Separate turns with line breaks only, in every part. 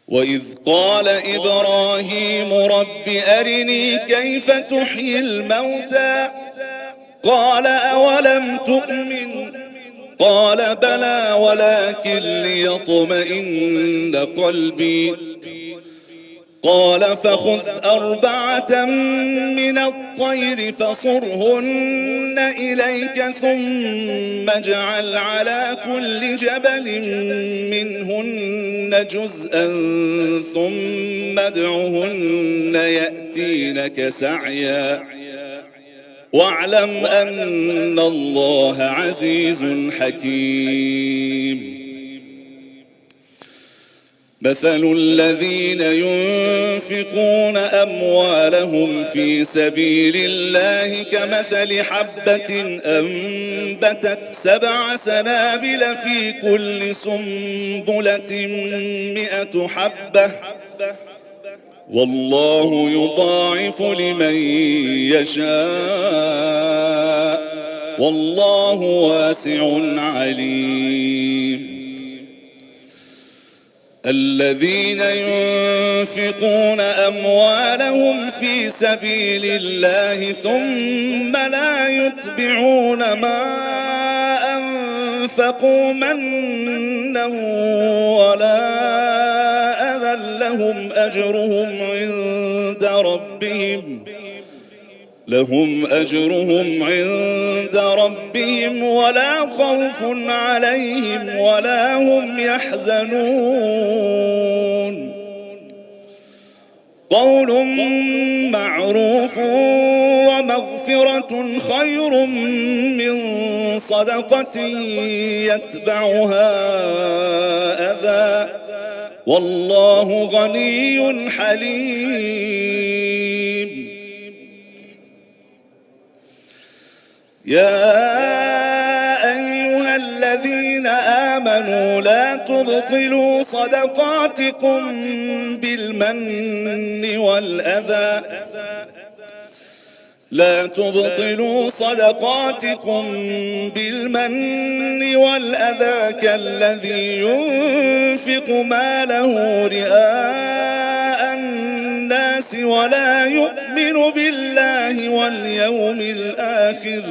وإذ قال إبراهيم رب أرني كيف تحيي الموتى قال أولم تؤمن قال بلى ولكن ليطمئن قلبي قال فخذ 4 من الطير فصرهن إليك ثم اجعل على كل جبل منهن جزءا ثم ادعهن يأتينك سعيا واعلم أن الله عزيز حكيم. مثل الذين ينفقون أموالهم في سبيل الله كمثل حبة أنبتت 7 سنابل في كل سنبلة 100 حبة والله يضاعف لمن يشاء والله واسع عليم. الذين ينفقون أموالهم في سبيل الله ثم لا يتبعون ما أنفقوا منا ولا أذى لهم أجرهم عند ربهم ولا خوف عليهم ولا هم يحزنون. قول معروف ومغفرة خير من صدقة يتبعها أذى والله غني حليم. يا أيها الذين آمنوا لا تبطلوا صدقاتكم بالمن والأذى كالذي ينفق ماله رئاء الناس ولا يؤمن بالله واليوم الآخر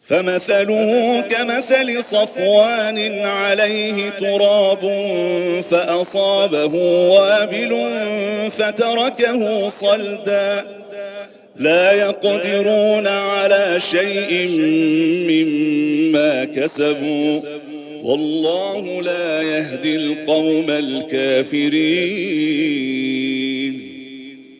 فمثله كمثل صفوان عليه تراب فأصابه وابل فتركه صلدا لا يقدرون على شيء مما كسبوا والله لا يهدي القوم الكافرين.